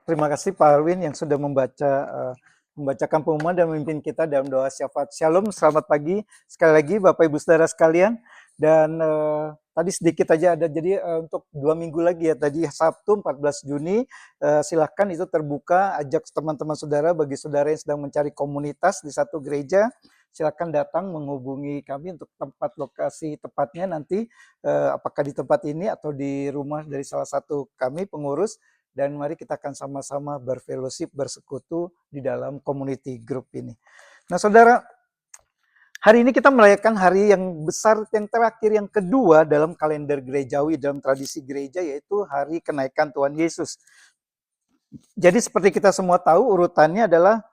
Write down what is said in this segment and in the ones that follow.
Terima kasih Pak Arwin yang sudah membacakan pengumuman dan memimpin kita dalam doa syafaat. Shalom, selamat pagi sekali lagi Bapak Ibu Saudara sekalian. Dan tadi sedikit aja ada, jadi untuk 2 minggu lagi ya, tadi Sabtu 14 Juni, silahkan itu terbuka, ajak teman-teman saudara, bagi saudara yang sedang mencari komunitas di satu gereja, silakan datang menghubungi kami untuk tempat lokasi tepatnya nanti, apakah di tempat ini atau di rumah dari salah satu kami pengurus. Dan mari kita akan sama-sama berfellowship, bersekutu di dalam community group ini. Nah saudara, hari ini kita merayakan hari yang besar, yang terakhir, yang kedua dalam kalender gerejawi, dalam tradisi gereja, yaitu hari kenaikan Tuhan Yesus. Jadi seperti kita semua tahu, urutannya adalah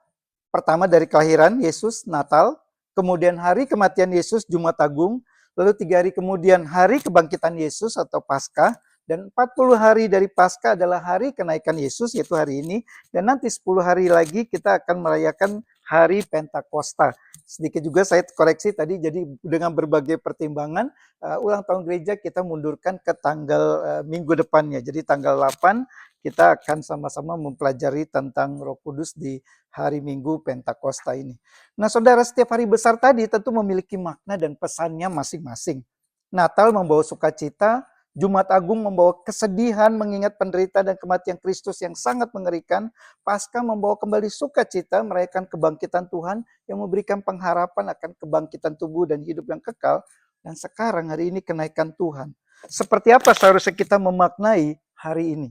pertama dari kelahiran Yesus, Natal, kemudian hari kematian Yesus, Jumat Agung, lalu 3 hari kemudian hari kebangkitan Yesus atau Paskah, dan 40 hari dari Paskah adalah hari kenaikan Yesus, yaitu hari ini, dan nanti 10 hari lagi kita akan merayakan hari Pentakosta. Sedikit juga saya koreksi tadi, jadi dengan berbagai pertimbangan, ulang tahun gereja kita mundurkan ke tanggal minggu depannya, jadi tanggal 8 kita akan sama-sama mempelajari tentang Roh Kudus di hari Minggu Pentakosta ini. Nah saudara, setiap hari besar tadi tentu memiliki makna dan pesannya masing-masing. Natal membawa sukacita, Jumat Agung membawa kesedihan mengingat penderitaan dan kematian Kristus yang sangat mengerikan, Paskah membawa kembali sukacita merayakan kebangkitan Tuhan yang memberikan pengharapan akan kebangkitan tubuh dan hidup yang kekal, dan sekarang hari ini kenaikan Tuhan. Seperti apa seharusnya kita memaknai hari ini?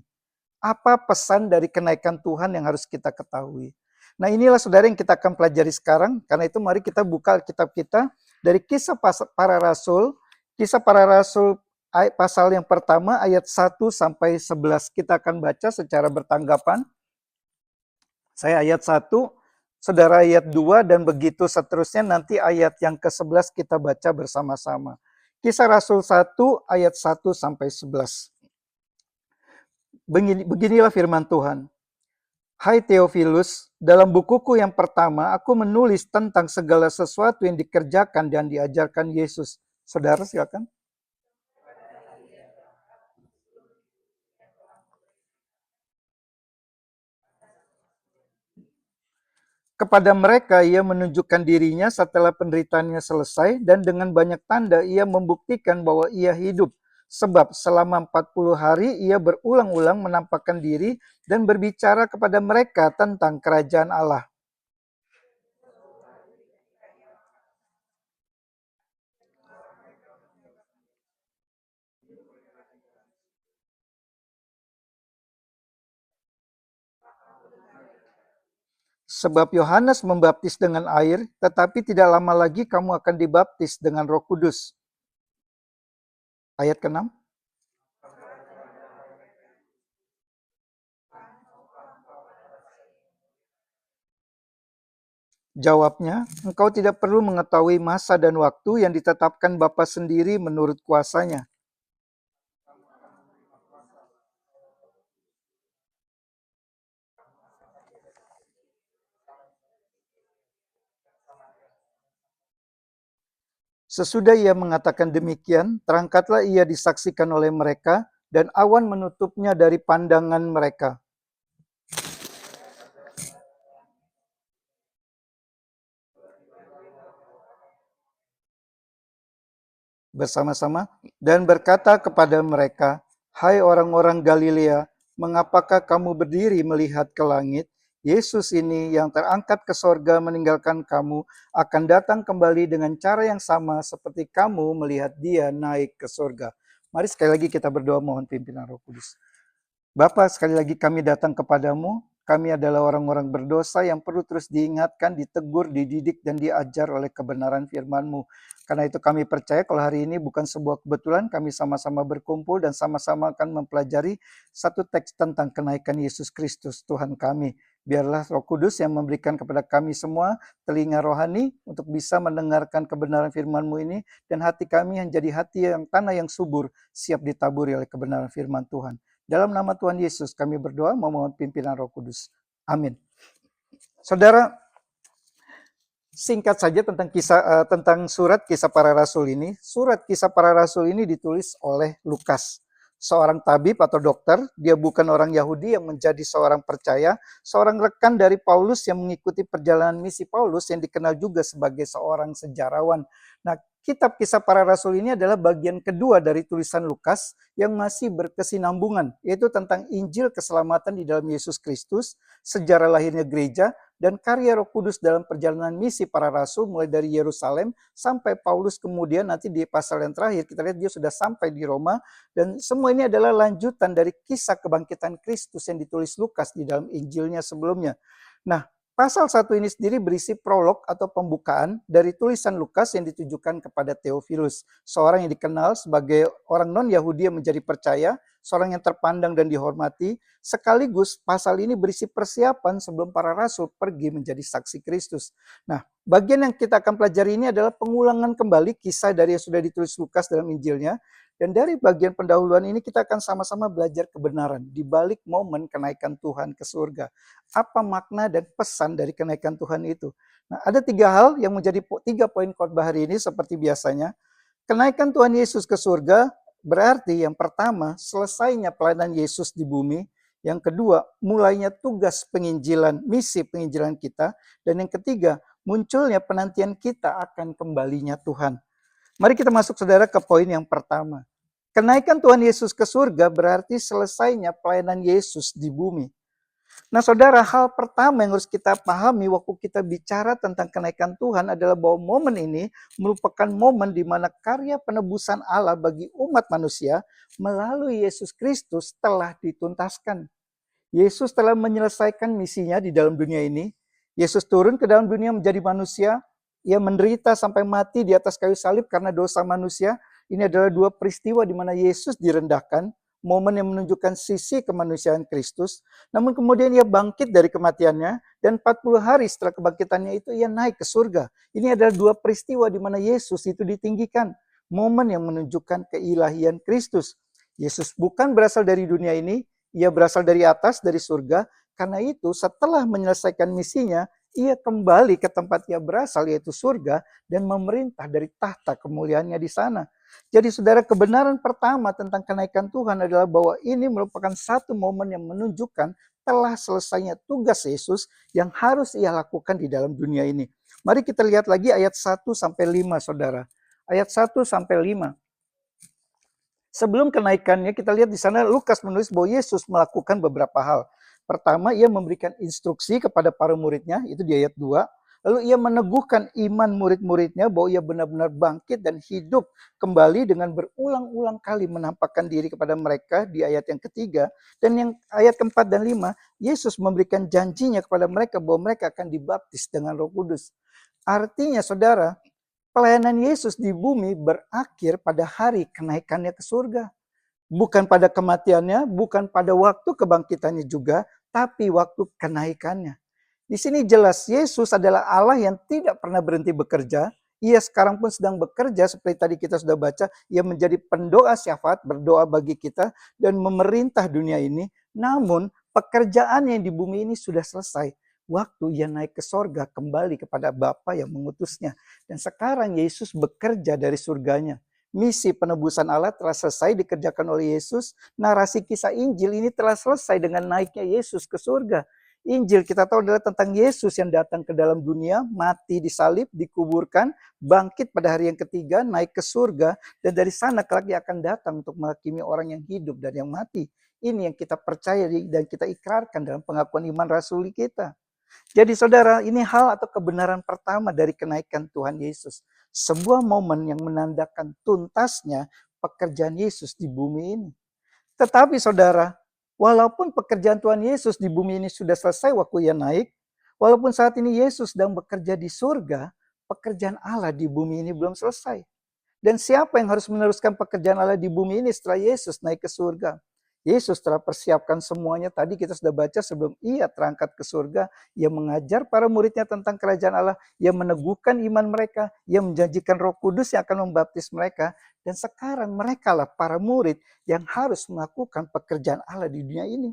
Apa pesan dari kenaikan Tuhan yang harus kita ketahui? Nah inilah saudara yang kita akan pelajari sekarang. Karena itu mari kita buka Alkitab kita dari Kisah Para Rasul. Kisah Para Rasul pasal yang pertama ayat 1 sampai 11. Kita akan baca secara bertanggapan. Saya ayat 1, saudara ayat 2, dan begitu seterusnya. Nanti ayat yang ke-11 kita baca bersama-sama. Kisah Rasul 1 ayat 1 sampai 11. Beginilah firman Tuhan. Hai Theophilus, dalam bukuku yang pertama aku menulis tentang segala sesuatu yang dikerjakan dan diajarkan Yesus. Saudara silakan. Kepada mereka ia menunjukkan dirinya setelah penderitaannya selesai, dan dengan banyak tanda ia membuktikan bahwa ia hidup. Sebab selama 40 hari ia berulang-ulang menampakkan diri dan berbicara kepada mereka tentang kerajaan Allah. Sebab Yohanes membaptis dengan air, tetapi tidak lama lagi kamu akan dibaptis dengan Roh Kudus. Ayat ke-6. Jawabnya, engkau tidak perlu mengetahui masa dan waktu yang ditetapkan Bapa sendiri menurut kuasanya. Sesudah ia mengatakan demikian, terangkatlah ia disaksikan oleh mereka, dan awan menutupnya dari pandangan mereka. Bersama-sama, dan berkata kepada mereka, hai orang-orang Galilea, mengapakah kamu berdiri melihat ke langit? Yesus ini yang terangkat ke sorga meninggalkan kamu, akan datang kembali dengan cara yang sama seperti kamu melihat dia naik ke sorga. Mari sekali lagi kita berdoa mohon pimpinan Roh Kudus. Bapa, sekali lagi kami datang kepadamu. Kami adalah orang-orang berdosa yang perlu terus diingatkan, ditegur, dididik, dan diajar oleh kebenaran firman-Mu. Karena itu kami percaya kalau hari ini bukan sebuah kebetulan, kami sama-sama berkumpul dan sama-sama akan mempelajari satu teks tentang kenaikan Yesus Kristus, Tuhan kami. Biarlah Roh Kudus yang memberikan kepada kami semua telinga rohani untuk bisa mendengarkan kebenaran firman-Mu ini, dan hati kami yang jadi hati yang tanah yang subur, siap ditaburi oleh kebenaran firman Tuhan. Dalam nama Tuhan Yesus kami berdoa memohon pimpinan Roh Kudus. Amin. Saudara, singkat saja tentang surat Kisah Para Rasul ini. Surat Kisah Para Rasul ini ditulis oleh Lukas. seorang tabib atau dokter, dia bukan orang Yahudi yang menjadi seorang percaya, seorang rekan dari Paulus yang mengikuti perjalanan misi Paulus yang dikenal juga sebagai seorang sejarawan. Nah, kitab Kisah Para Rasul ini adalah bagian kedua dari tulisan Lukas yang masih berkesinambungan, yaitu tentang Injil keselamatan di dalam Yesus Kristus, sejarah lahirnya gereja, dan karya Roh Kudus dalam perjalanan misi para rasul mulai dari Yerusalem sampai Paulus kemudian nanti di pasal yang terakhir kita lihat dia sudah sampai di Roma, dan semua ini adalah lanjutan dari kisah kebangkitan Kristus yang ditulis Lukas di dalam Injilnya sebelumnya. Nah, pasal 1 ini sendiri berisi prolog atau pembukaan dari tulisan Lukas yang ditujukan kepada Theophilus, seorang yang dikenal sebagai orang non-Yahudi yang menjadi percaya, seorang yang terpandang dan dihormati, sekaligus pasal ini berisi persiapan sebelum para rasul pergi menjadi saksi Kristus. Nah, bagian yang kita akan pelajari ini adalah pengulangan kembali kisah dari yang sudah ditulis Lukas dalam Injilnya. Dan dari bagian pendahuluan ini kita akan sama-sama belajar kebenaran di balik momen kenaikan Tuhan ke surga. Apa makna dan pesan dari kenaikan Tuhan itu? Nah, ada 3 hal yang menjadi 3 poin khotbah hari ini seperti biasanya. Kenaikan Tuhan Yesus ke surga berarti yang pertama, selesainya pelayanan Yesus di bumi. Yang kedua, mulainya tugas penginjilan, misi penginjilan kita. Dan yang ketiga, munculnya penantian kita akan kembalinya Tuhan. Mari kita masuk saudara ke poin yang pertama. Kenaikan Tuhan Yesus ke surga berarti selesainya pelayanan Yesus di bumi. Nah saudara, hal pertama yang harus kita pahami waktu kita bicara tentang kenaikan Tuhan adalah bahwa momen ini merupakan momen di mana karya penebusan Allah bagi umat manusia melalui Yesus Kristus telah dituntaskan. Yesus telah menyelesaikan misinya di dalam dunia ini. Yesus turun ke dalam dunia menjadi manusia. Ia menderita sampai mati di atas kayu salib karena dosa manusia. Ini adalah 2 peristiwa di mana Yesus direndahkan, momen yang menunjukkan sisi kemanusiaan Kristus. Namun kemudian ia bangkit dari kematiannya, dan 40 hari setelah kebangkitannya itu ia naik ke surga. Ini adalah 2 peristiwa di mana Yesus itu ditinggikan, momen yang menunjukkan keilahian Kristus. Yesus bukan berasal dari dunia ini, ia berasal dari atas, dari surga. Karena itu setelah menyelesaikan misinya, ia kembali ke tempat ia berasal, yaitu surga, dan memerintah dari tahta kemuliaannya di sana. Jadi saudara, kebenaran pertama tentang kenaikan Tuhan adalah bahwa ini merupakan satu momen yang menunjukkan telah selesainya tugas Yesus yang harus ia lakukan di dalam dunia ini. Mari kita lihat lagi ayat 1-5 saudara. Ayat 1-5. Sebelum kenaikannya kita lihat di sana Lukas menulis bahwa Yesus melakukan beberapa hal. Pertama, ia memberikan instruksi kepada para muridnya, itu di ayat 2. Lalu ia meneguhkan iman murid-muridnya bahwa ia benar-benar bangkit dan hidup kembali dengan berulang-ulang kali menampakkan diri kepada mereka di ayat yang ketiga. Dan yang ayat keempat dan 5, Yesus memberikan janjinya kepada mereka bahwa mereka akan dibaptis dengan Roh Kudus. Artinya saudara, pelayanan Yesus di bumi berakhir pada hari kenaikannya ke surga. Bukan pada kematiannya, bukan pada waktu kebangkitannya juga, tapi waktu kenaikannya. Di sini jelas Yesus adalah Allah yang tidak pernah berhenti bekerja. Ia sekarang pun sedang bekerja seperti tadi kita sudah baca. Ia menjadi pendoa syafaat, berdoa bagi kita dan memerintah dunia ini. Namun pekerjaan yang di bumi ini sudah selesai. Waktu ia naik ke sorga kembali kepada Bapa yang mengutusnya. Dan sekarang Yesus bekerja dari surganya. Misi penebusan Allah telah selesai dikerjakan oleh Yesus. Narasi kisah Injil ini telah selesai dengan naiknya Yesus ke surga. Injil kita tahu adalah tentang Yesus yang datang ke dalam dunia, mati disalib, dikuburkan, bangkit pada hari yang ketiga, naik ke surga, dan dari sana kelak dia akan datang untuk menghakimi orang yang hidup dan yang mati. Ini yang kita percaya dan kita ikrarkan dalam pengakuan iman rasuli kita. Jadi saudara, ini hal atau kebenaran pertama dari kenaikan Tuhan Yesus. Sebuah momen yang menandakan tuntasnya pekerjaan Yesus di bumi ini. Tetapi saudara, walaupun pekerjaan Tuhan Yesus di bumi ini sudah selesai waktu ia naik, walaupun saat ini Yesus sedang bekerja di surga, pekerjaan Allah di bumi ini belum selesai. Dan siapa yang harus meneruskan pekerjaan Allah di bumi ini setelah Yesus naik ke surga? Yesus telah persiapkan semuanya. Tadi kita sudah baca sebelum ia terangkat ke surga. Ia mengajar para muridnya tentang kerajaan Allah. Ia meneguhkan iman mereka. Ia menjanjikan Roh Kudus yang akan membaptis mereka. Dan sekarang merekalah para murid yang harus melakukan pekerjaan Allah di dunia ini.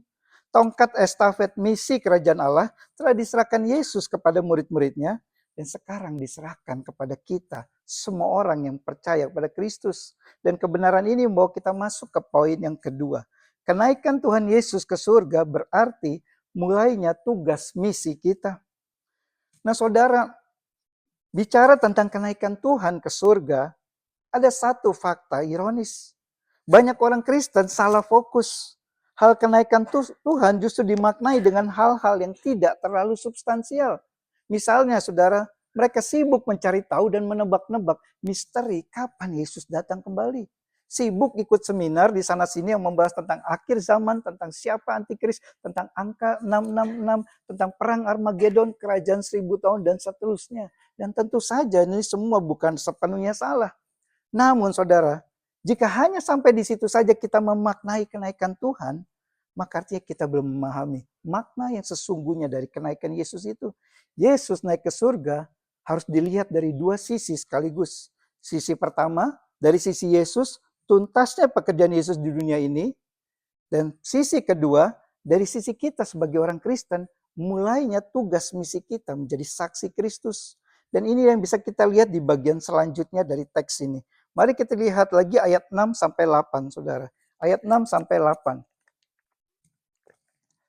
Tongkat estafet misi kerajaan Allah telah diserahkan Yesus kepada murid-muridnya. Dan sekarang diserahkan kepada kita semua orang yang percaya kepada Kristus. Dan kebenaran ini membawa kita masuk ke poin yang kedua. Kenaikan Tuhan Yesus ke surga berarti mulainya tugas misi kita. Nah saudara, bicara tentang kenaikan Tuhan ke surga, ada satu fakta ironis. Banyak orang Kristen salah fokus. Hal kenaikan Tuhan justru dimaknai dengan hal-hal yang tidak terlalu substansial. Misalnya saudara, mereka sibuk mencari tahu dan menebak-nebak misteri kapan Yesus datang kembali. Sibuk ikut seminar di sana-sini yang membahas tentang akhir zaman, tentang siapa antikris, tentang angka 666, tentang perang Armageddon, kerajaan 1000 tahun, dan seterusnya. Dan tentu saja ini semua bukan sepenuhnya salah. Namun saudara, jika hanya sampai di situ saja kita memaknai kenaikan Tuhan, maka artinya kita belum memahami makna yang sesungguhnya dari kenaikan Yesus itu. Yesus naik ke surga harus dilihat dari dua sisi sekaligus. Sisi pertama, dari sisi Yesus, tuntasnya pekerjaan Yesus di dunia ini. Dan sisi kedua, dari sisi kita sebagai orang Kristen, mulainya tugas misi kita menjadi saksi Kristus. Dan ini yang bisa kita lihat di bagian selanjutnya dari teks ini. Mari kita lihat lagi ayat 6 sampai 8, saudara. Ayat 6 sampai 8.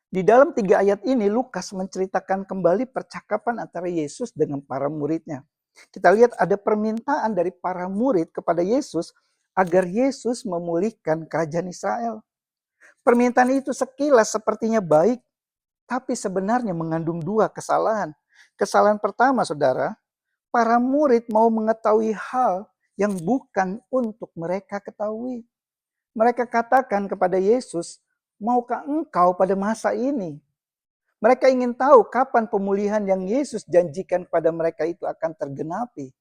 Di dalam 3 ayat ini, Lukas menceritakan kembali percakapan antara Yesus dengan para muridnya. Kita lihat ada permintaan dari para murid kepada Yesus agar Yesus memulihkan kerajaan Israel. Permintaan itu sekilas sepertinya baik, tapi sebenarnya mengandung dua kesalahan. Kesalahan pertama, saudara, para murid mau mengetahui hal yang bukan untuk mereka ketahui. Mereka katakan kepada Yesus, maukah engkau pada masa ini? Mereka ingin tahu kapan pemulihan yang Yesus janjikan kepada mereka itu akan tergenapi.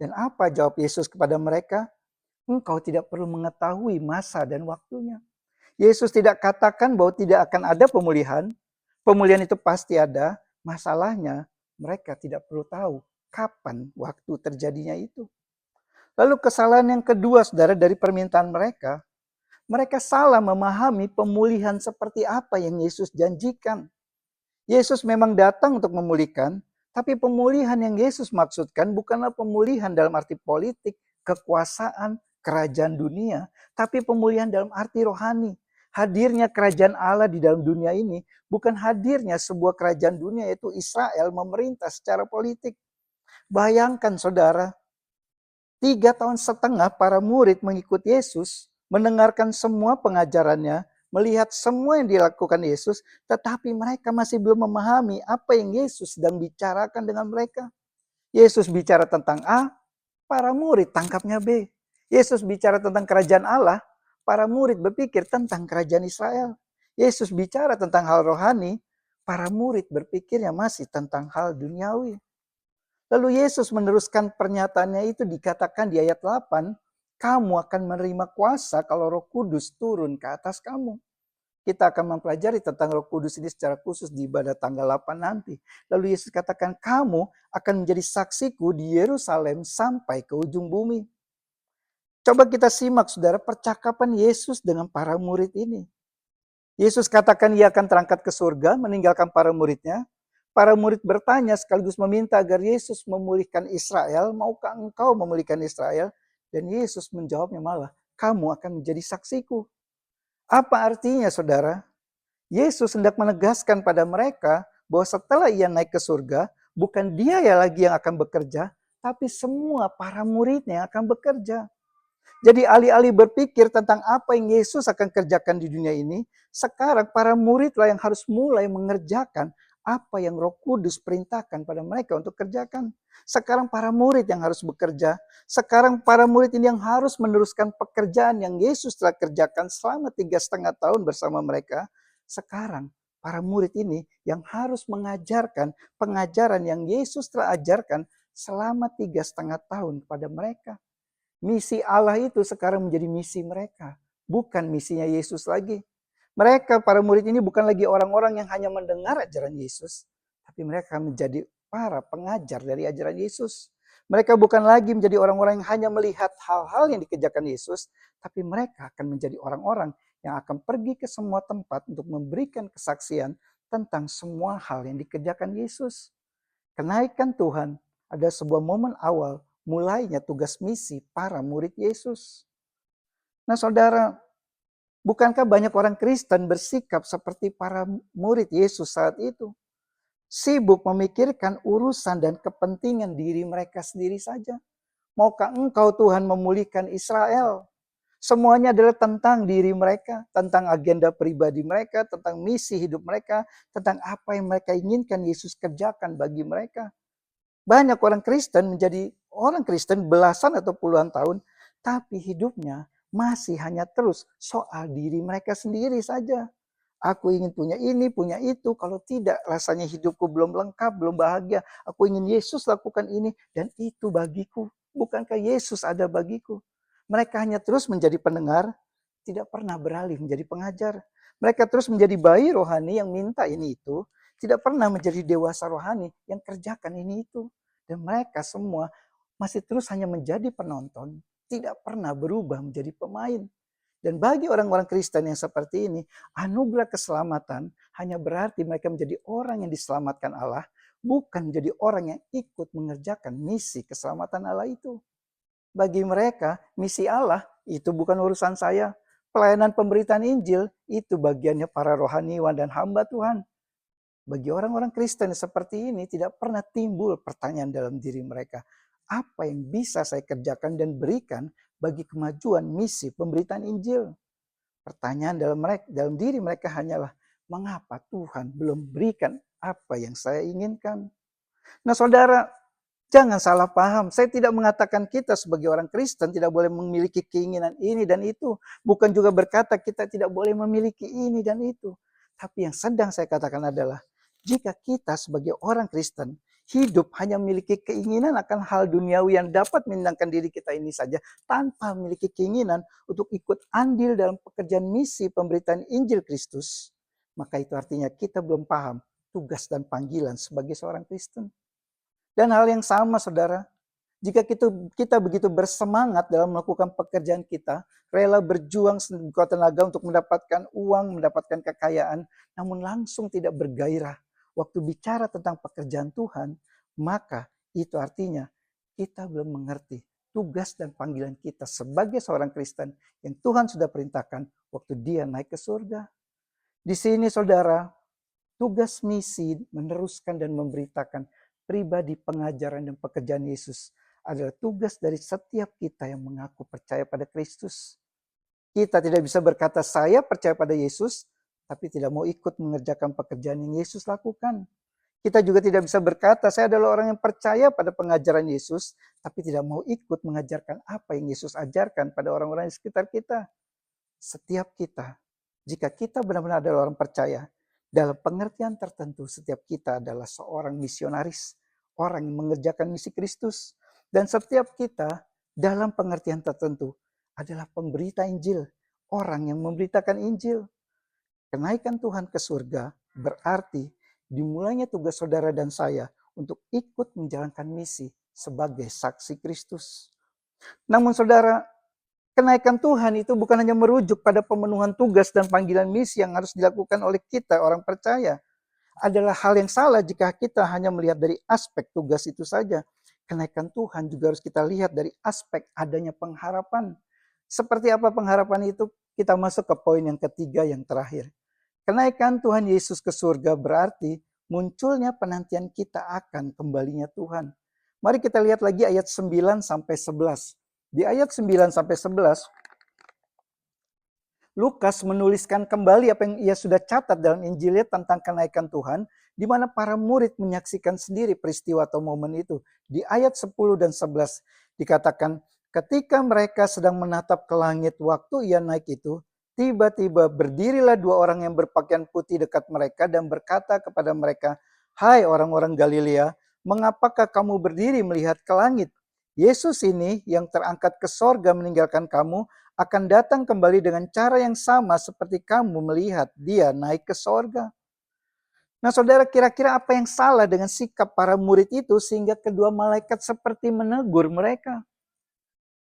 Dan apa jawab Yesus kepada mereka? Engkau tidak perlu mengetahui masa dan waktunya. Yesus tidak katakan bahwa tidak akan ada pemulihan. Pemulihan itu pasti ada. Masalahnya mereka tidak perlu tahu kapan waktu terjadinya itu. Lalu kesalahan yang kedua, saudara, dari permintaan mereka, mereka salah memahami pemulihan seperti apa yang Yesus janjikan. Yesus memang datang untuk memulihkan, tapi pemulihan yang Yesus maksudkan bukanlah pemulihan dalam arti politik, kekuasaan, kerajaan dunia, tapi pemulihan dalam arti rohani. Hadirnya kerajaan Allah di dalam dunia ini bukan hadirnya sebuah kerajaan dunia, yaitu Israel memerintah secara politik. Bayangkan saudara, 3,5 tahun para murid mengikut Yesus, mendengarkan semua pengajarannya, melihat semua yang dilakukan Yesus, tetapi mereka masih belum memahami apa yang Yesus sedang bicarakan dengan mereka. Yesus bicara tentang A, para murid tangkapnya B. Yesus bicara tentang kerajaan Allah, para murid berpikir tentang kerajaan Israel. Yesus bicara tentang hal rohani, para murid berpikirnya masih tentang hal duniawi. Lalu Yesus meneruskan pernyataannya itu dikatakan di ayat 8, kamu akan menerima kuasa kalau Roh Kudus turun ke atas kamu. Kita akan mempelajari tentang Roh Kudus ini secara khusus di ibadah tanggal 8 nanti. Lalu Yesus katakan, kamu akan menjadi saksiku di Yerusalem sampai ke ujung bumi. Coba kita simak saudara percakapan Yesus dengan para murid ini. Yesus katakan ia akan terangkat ke surga, meninggalkan para muridnya. Para murid bertanya sekaligus meminta agar Yesus memulihkan Israel. Maukah engkau memulihkan Israel? Dan Yesus menjawabnya malah, kamu akan menjadi saksiku. Apa artinya saudara? Yesus hendak menegaskan pada mereka bahwa setelah ia naik ke surga, bukan dia ya lagi yang akan bekerja, tapi semua para muridnya yang akan bekerja. Jadi alih-alih berpikir tentang apa yang Yesus akan kerjakan di dunia ini, sekarang para muridlah yang harus mulai mengerjakan apa yang Roh Kudus perintahkan pada mereka untuk kerjakan. Sekarang para murid yang harus bekerja. Sekarang para murid ini yang harus meneruskan pekerjaan yang Yesus telah kerjakan selama 3,5 tahun bersama mereka. Sekarang para murid ini yang harus mengajarkan pengajaran yang Yesus telah ajarkan selama 3,5 tahun kepada mereka. Misi Allah itu sekarang menjadi misi mereka. Bukan misinya Yesus lagi. Mereka, para murid ini bukan lagi orang-orang yang hanya mendengar ajaran Yesus. Tapi mereka menjadi para pengajar dari ajaran Yesus. Mereka bukan lagi menjadi orang-orang yang hanya melihat hal-hal yang dikerjakan Yesus. Tapi mereka akan menjadi orang-orang yang akan pergi ke semua tempat untuk memberikan kesaksian tentang semua hal yang dikerjakan Yesus. Kenaikan Tuhan ada sebuah momen awal mulainya tugas misi para murid Yesus. Nah saudara, bukankah banyak orang Kristen bersikap seperti para murid Yesus saat itu? Sibuk memikirkan urusan dan kepentingan diri mereka sendiri saja. Maukah engkau Tuhan memulihkan Israel? Semuanya adalah tentang diri mereka, tentang agenda pribadi mereka, tentang misi hidup mereka, tentang apa yang mereka inginkan Yesus kerjakan bagi mereka. Banyak orang Kristen menjadi orang Kristen belasan atau puluhan tahun, tapi hidupnya masih hanya terus soal diri mereka sendiri saja. Aku ingin punya ini, punya itu. Kalau tidak, rasanya hidupku belum lengkap, belum bahagia. Aku ingin Yesus lakukan ini dan itu bagiku. Bukankah Yesus ada bagiku? Mereka hanya terus menjadi pendengar, tidak pernah beralih menjadi pengajar. Mereka terus menjadi bayi rohani yang minta ini itu, tidak pernah menjadi dewasa rohani yang kerjakan ini itu. Dan mereka semua masih terus hanya menjadi penonton, tidak pernah berubah menjadi pemain. Dan bagi orang-orang Kristen yang seperti ini, anugerah keselamatan hanya berarti mereka menjadi orang yang diselamatkan Allah, bukan menjadi orang yang ikut mengerjakan misi keselamatan Allah itu. Bagi mereka, misi Allah itu bukan urusan saya. Pelayanan pemberitaan Injil itu bagiannya para rohaniwan dan hamba Tuhan. Bagi orang-orang Kristen seperti ini tidak pernah timbul pertanyaan dalam diri mereka. Apa yang bisa saya kerjakan dan berikan bagi kemajuan misi pemberitaan Injil? Pertanyaan dalam diri mereka hanyalah, mengapa Tuhan belum berikan apa yang saya inginkan? Nah saudara, jangan salah paham. Saya tidak mengatakan kita sebagai orang Kristen tidak boleh memiliki keinginan ini dan itu. Bukan juga berkata kita tidak boleh memiliki ini dan itu. Tapi yang sedang saya katakan adalah, jika kita sebagai orang Kristen hidup hanya memiliki keinginan akan hal duniawi yang dapat menyenangkan diri kita ini saja, tanpa memiliki keinginan untuk ikut andil dalam pekerjaan misi pemberitaan Injil Kristus, maka itu artinya kita belum paham tugas dan panggilan sebagai seorang Kristen. Dan hal yang sama saudara, jika kita begitu bersemangat dalam melakukan pekerjaan kita, rela berjuang sekuat tenaga untuk mendapatkan uang, mendapatkan kekayaan, namun langsung tidak bergairah waktu bicara tentang pekerjaan Tuhan, maka itu artinya kita belum mengerti tugas dan panggilan kita sebagai seorang Kristen yang Tuhan sudah perintahkan waktu Dia naik ke surga. Di sini saudara, tugas misi meneruskan dan memberitakan pribadi pengajaran dan pekerjaan Yesus adalah tugas dari setiap kita yang mengaku percaya pada Kristus. Kita tidak bisa berkata saya percaya pada Yesus, tapi tidak mau ikut mengerjakan pekerjaan yang Yesus lakukan. Kita juga tidak bisa berkata saya adalah orang yang percaya pada pengajaran Yesus, tapi tidak mau ikut mengajarkan apa yang Yesus ajarkan pada orang-orang di sekitar kita. Setiap kita, jika kita benar-benar adalah orang percaya, dalam pengertian tertentu setiap kita adalah seorang misionaris, orang yang mengerjakan misi Kristus. Dan setiap kita dalam pengertian tertentu adalah pemberita Injil, orang yang memberitakan Injil. Kenaikan Tuhan ke surga berarti dimulainya tugas saudara dan saya untuk ikut menjalankan misi sebagai saksi Kristus. Namun saudara, kenaikan Tuhan itu bukan hanya merujuk pada pemenuhan tugas dan panggilan misi yang harus dilakukan oleh kita orang percaya. Adalah hal yang salah jika kita hanya melihat dari aspek tugas itu saja. Kenaikan Tuhan juga harus kita lihat dari aspek adanya pengharapan. Seperti apa pengharapan itu? Kita masuk ke poin yang ketiga yang terakhir. Kenaikan Tuhan Yesus ke surga berarti munculnya penantian kita akan kembalinya Tuhan. Mari kita lihat lagi ayat 9 sampai 11. Di ayat 9 sampai 11, Lukas menuliskan kembali apa yang ia sudah catat dalam Injilnya tentang kenaikan Tuhan, di mana para murid menyaksikan sendiri peristiwa atau momen itu. Di ayat 10 dan 11 dikatakan, ketika mereka sedang menatap ke langit waktu ia naik itu, tiba-tiba berdirilah dua orang yang berpakaian putih dekat mereka dan berkata kepada mereka, hai orang-orang Galilea, mengapakah kamu berdiri melihat ke langit? Yesus ini yang terangkat ke sorga meninggalkan kamu, akan datang kembali dengan cara yang sama seperti kamu melihat dia naik ke sorga. Nah saudara, kira-kira apa yang salah dengan sikap para murid itu sehingga kedua malaikat seperti menegur mereka?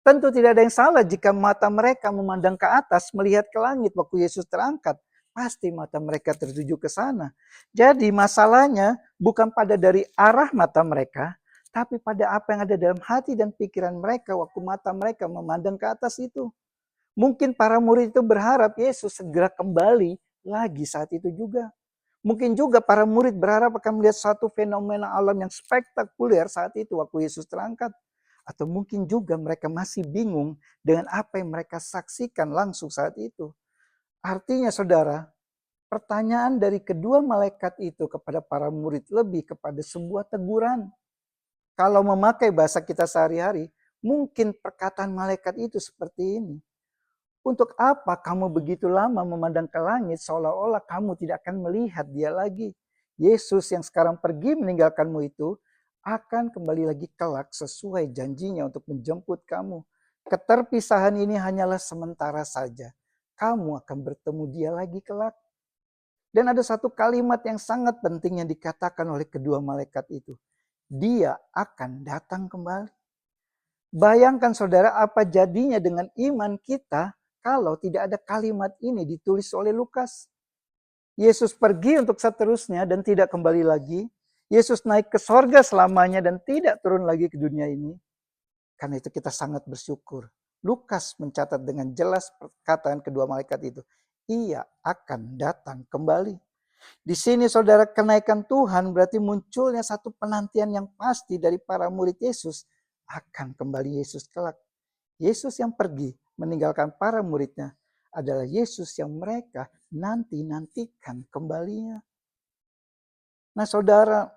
Tentu tidak ada yang salah jika mata mereka memandang ke atas melihat ke langit waktu Yesus terangkat. Pasti mata mereka tertuju ke sana. Jadi masalahnya bukan pada dari arah mata mereka, tapi pada apa yang ada dalam hati dan pikiran mereka waktu mata mereka memandang ke atas itu. Mungkin para murid itu berharap Yesus segera kembali lagi saat itu juga. Mungkin juga para murid berharap akan melihat satu fenomena alam yang spektakuler saat itu waktu Yesus terangkat. Atau mungkin juga mereka masih bingung dengan apa yang mereka saksikan langsung saat itu. Artinya saudara, pertanyaan dari kedua malaikat itu kepada para murid lebih kepada sebuah teguran. Kalau memakai bahasa kita sehari-hari, mungkin perkataan malaikat itu seperti ini. Untuk apa kamu begitu lama memandang ke langit seolah-olah kamu tidak akan melihat dia lagi? Yesus yang sekarang pergi meninggalkanmu itu akan kembali lagi kelak sesuai janjinya untuk menjemput kamu. Keterpisahan ini hanyalah sementara saja. Kamu akan bertemu dia lagi kelak. Dan ada satu kalimat yang sangat penting yang dikatakan oleh kedua malaikat itu. Dia akan datang kembali. Bayangkan saudara apa jadinya dengan iman kita kalau tidak ada kalimat ini ditulis oleh Lukas. Yesus pergi untuk seterusnya dan tidak kembali lagi. Yesus naik ke sorga selamanya dan tidak turun lagi ke dunia ini. Karena itu kita sangat bersyukur. Lukas mencatat dengan jelas perkataan kedua malaikat itu. Ia akan datang kembali. Di sini saudara, kenaikan Tuhan berarti munculnya satu penantian yang pasti dari para murid Yesus akan kembali Yesus kelak. Yesus yang pergi meninggalkan para muridnya adalah Yesus yang mereka nantikan kembalinya. Nah saudara,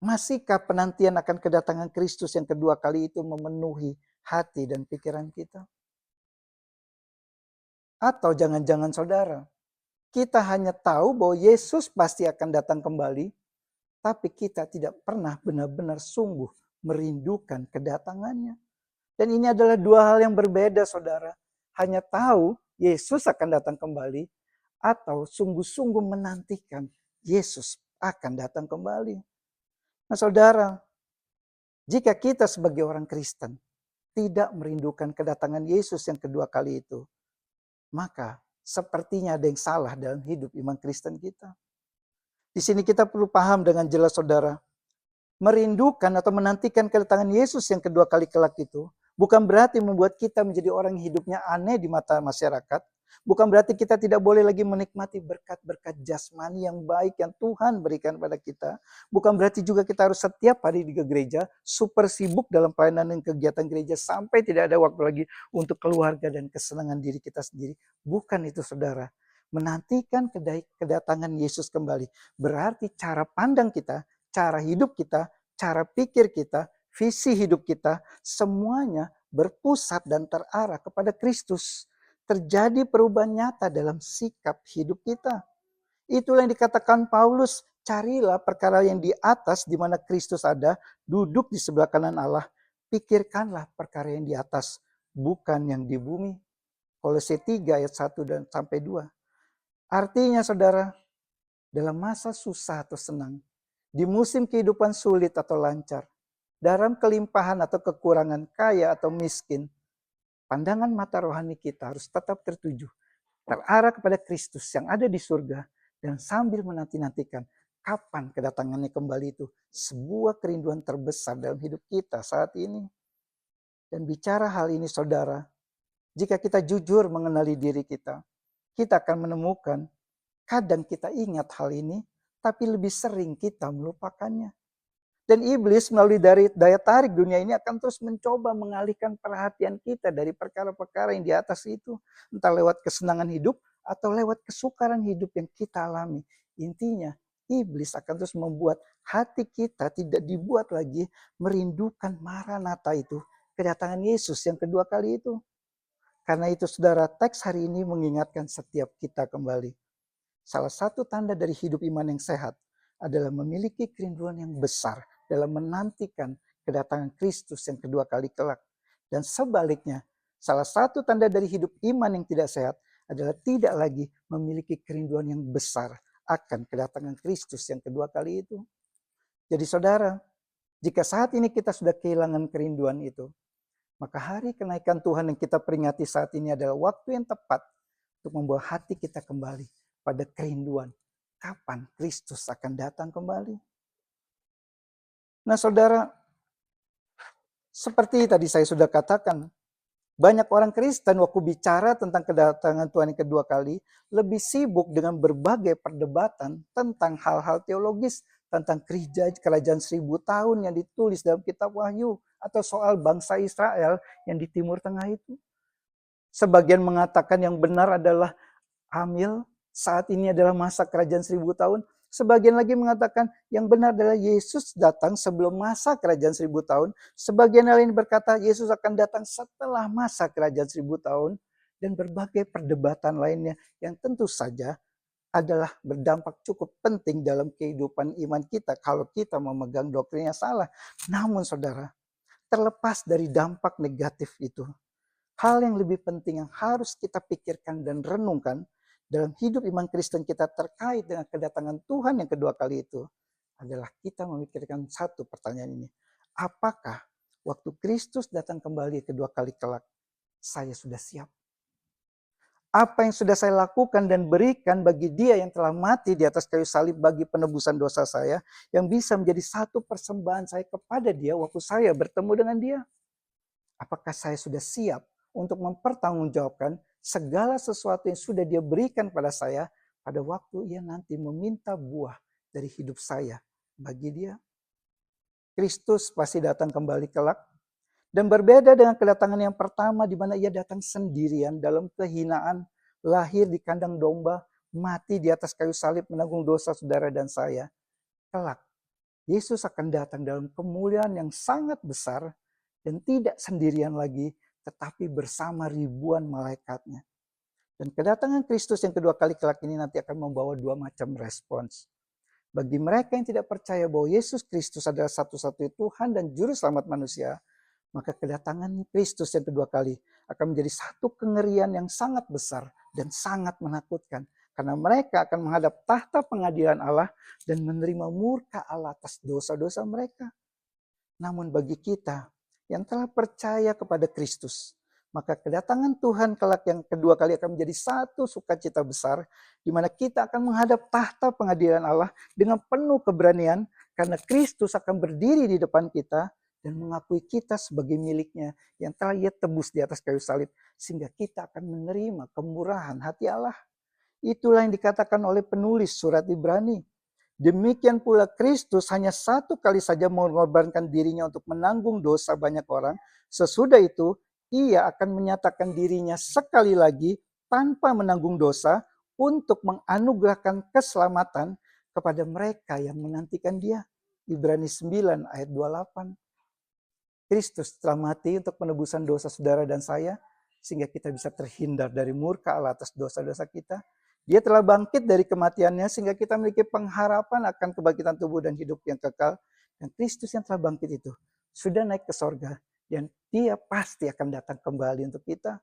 masihkah penantian akan kedatangan Kristus yang kedua kali itu memenuhi hati dan pikiran kita? Atau jangan-jangan saudara, kita hanya tahu bahwa Yesus pasti akan datang kembali, tapi kita tidak pernah benar-benar sungguh merindukan kedatangannya. Dan ini adalah dua hal yang berbeda saudara. Hanya tahu Yesus akan datang kembali, atau sungguh-sungguh menantikan Yesus akan datang kembali. Nah saudara, jika kita sebagai orang Kristen tidak merindukan kedatangan Yesus yang kedua kali itu, maka sepertinya ada yang salah dalam hidup iman Kristen kita. Di sini kita perlu paham dengan jelas saudara, merindukan atau menantikan kedatangan Yesus yang kedua kali kelak itu bukan berarti membuat kita menjadi orang yang hidupnya aneh di mata masyarakat. Bukan berarti kita tidak boleh lagi menikmati berkat-berkat jasmani yang baik yang Tuhan berikan pada kita. Bukan berarti juga kita harus setiap hari di gereja, super sibuk dalam pelayanan dan kegiatan gereja sampai tidak ada waktu lagi untuk keluarga dan kesenangan diri kita sendiri. Bukan itu saudara. Menantikan kedatangan Yesus kembali berarti cara pandang kita, cara hidup kita, cara pikir kita, visi hidup kita, semuanya berpusat dan terarah kepada Kristus. Terjadi perubahan nyata dalam sikap hidup kita. Itulah yang dikatakan Paulus, carilah perkara yang di atas di mana Kristus ada, duduk di sebelah kanan Allah. Pikirkanlah perkara yang di atas, bukan yang di bumi. Kolose 3 ayat 1 dan sampai 2. Artinya saudara, dalam masa susah atau senang, di musim kehidupan sulit atau lancar, dalam kelimpahan atau kekurangan, kaya atau miskin, pandangan mata rohani kita harus tetap terarah kepada Kristus yang ada di surga, dan sambil menanti-nantikan kapan kedatangannya kembali itu sebuah kerinduan terbesar dalam hidup kita saat ini. Dan bicara hal ini saudara, jika kita jujur mengenali diri kita akan menemukan kadang kita ingat hal ini, tapi lebih sering kita melupakannya. Dan iblis melalui dari daya tarik dunia ini akan terus mencoba mengalihkan perhatian kita dari perkara-perkara yang di atas itu. Entah lewat kesenangan hidup atau lewat kesukaran hidup yang kita alami. Intinya iblis akan terus membuat hati kita tidak dibuat lagi merindukan Maranatha itu. Kedatangan Yesus yang kedua kali itu. Karena itu saudara, teks hari ini mengingatkan setiap kita kembali. Salah satu tanda dari hidup iman yang sehat adalah memiliki kerinduan yang besar dalam menantikan kedatangan Kristus yang kedua kali kelak. Dan sebaliknya, salah satu tanda dari hidup iman yang tidak sehat adalah tidak lagi memiliki kerinduan yang besar akan kedatangan Kristus yang kedua kali itu. Jadi saudara, jika saat ini kita sudah kehilangan kerinduan itu, maka hari kenaikan Tuhan yang kita peringati saat ini adalah waktu yang tepat untuk membawa hati kita kembali pada kerinduan kapan Kristus akan datang kembali. Nah saudara, Seperti tadi saya sudah katakan, banyak orang Kristen waktu bicara tentang kedatangan Tuhan yang kedua kali, lebih sibuk dengan berbagai perdebatan tentang hal-hal teologis, tentang kerajaan 1000 tahun yang ditulis dalam kitab Wahyu, atau soal bangsa Israel yang di Timur Tengah itu. Sebagian mengatakan yang benar adalah Amil, saat ini adalah masa kerajaan 1000 tahun. Sebagian lagi mengatakan yang benar adalah Yesus datang sebelum masa kerajaan 1000 tahun. Sebagian lain berkata Yesus akan datang setelah masa kerajaan 1000 tahun. Dan berbagai perdebatan lainnya yang tentu saja adalah berdampak cukup penting dalam kehidupan iman kita kalau kita memegang doktrin yang salah. Namun saudara, terlepas dari dampak negatif itu, hal yang lebih penting yang harus kita pikirkan dan renungkan dalam hidup iman Kristen kita terkait dengan kedatangan Tuhan yang kedua kali itu adalah kita memikirkan satu pertanyaan ini. Apakah waktu Kristus datang kembali kedua kali kelak, saya sudah siap? Apa yang sudah saya lakukan dan berikan bagi dia yang telah mati di atas kayu salib bagi penebusan dosa saya, yang bisa menjadi satu persembahan saya kepada dia waktu saya bertemu dengan dia? Apakah saya sudah siap untuk mempertanggungjawabkan segala sesuatu yang sudah dia berikan pada saya pada waktu ia nanti meminta buah dari hidup saya bagi dia? Kristus pasti datang kembali kelak, dan berbeda dengan kedatangan yang pertama di mana ia datang sendirian dalam kehinaan, lahir di kandang domba, mati di atas kayu salib menanggung dosa saudara dan saya. Kelak, Yesus akan datang dalam kemuliaan yang sangat besar dan tidak sendirian lagi, tetapi bersama ribuan malaikatnya. Dan kedatangan Kristus yang kedua kali kelak ini nanti akan membawa dua macam respons. Bagi mereka yang tidak percaya bahwa Yesus Kristus adalah satu-satunya Tuhan dan Juru Selamat manusia, maka kedatangan Kristus yang kedua kali akan menjadi satu kengerian yang sangat besar dan sangat menakutkan. Karena mereka akan menghadap tahta pengadilan Allah dan menerima murka Allah atas dosa-dosa mereka. Namun bagi kita yang telah percaya kepada Kristus, maka kedatangan Tuhan kelak yang kedua kali akan menjadi satu sukacita besar, di mana kita akan menghadap tahta pengadilan Allah dengan penuh keberanian, karena Kristus akan berdiri di depan kita dan mengakui kita sebagai miliknya yang telah ia tebus di atas kayu salib, sehingga kita akan menerima kemurahan hati Allah. Itulah yang dikatakan oleh penulis surat Ibrani. Demikian pula Kristus hanya satu kali saja mengorbankan dirinya untuk menanggung dosa banyak orang. Sesudah itu, ia akan menyatakan dirinya sekali lagi tanpa menanggung dosa untuk menganugerahkan keselamatan kepada mereka yang menantikan dia. Ibrani 9 ayat 28. Kristus telah mati untuk penebusan dosa saudara dan saya, sehingga kita bisa terhindar dari murka Allah atas dosa-dosa kita. Dia telah bangkit dari kematiannya sehingga kita memiliki pengharapan akan kebangkitan tubuh dan hidup yang kekal. Dan Kristus yang telah bangkit itu sudah naik ke sorga, dan dia pasti akan datang kembali untuk kita.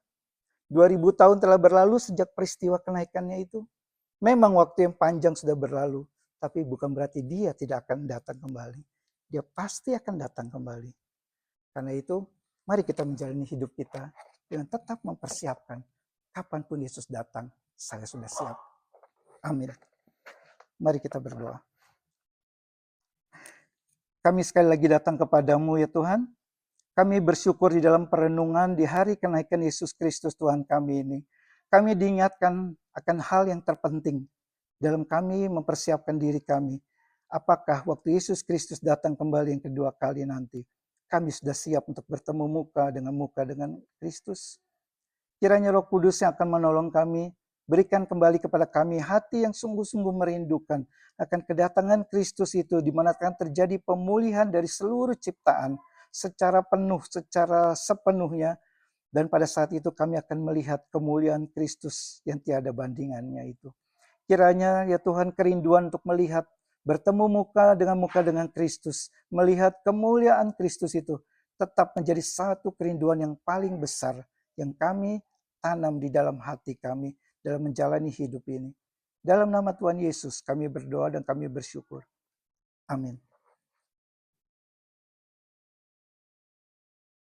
2000 tahun telah berlalu sejak peristiwa kenaikannya itu. Memang waktu yang panjang sudah berlalu, tapi bukan berarti dia tidak akan datang kembali. Dia pasti akan datang kembali. Karena itu, mari kita menjalani hidup kita dengan tetap mempersiapkan kapanpun Yesus datang, saya sudah siap. Amin. Mari kita berdoa. Kami sekali lagi datang kepadamu ya Tuhan. Kami bersyukur di dalam perenungan di hari kenaikan Yesus Kristus Tuhan kami ini. Kami diingatkan akan hal yang terpenting dalam kami mempersiapkan diri kami. Apakah waktu Yesus Kristus datang kembali yang kedua kali nanti, kami sudah siap untuk bertemu muka dengan Kristus? Kiranya Roh Kudus yang akan menolong kami, berikan kembali kepada kami hati yang sungguh-sungguh merindukan akan kedatangan Kristus itu, di mana akan terjadi pemulihan dari seluruh ciptaan secara penuh, secara sepenuhnya. Dan pada saat itu kami akan melihat kemuliaan Kristus yang tiada bandingannya itu. Kiranya ya Tuhan kerinduan untuk melihat, bertemu muka dengan Kristus, melihat kemuliaan Kristus itu tetap menjadi satu kerinduan yang paling besar yang kami tanam di dalam hati kami dalam menjalani hidup ini. Dalam nama Tuhan Yesus kami berdoa dan kami bersyukur. Amin.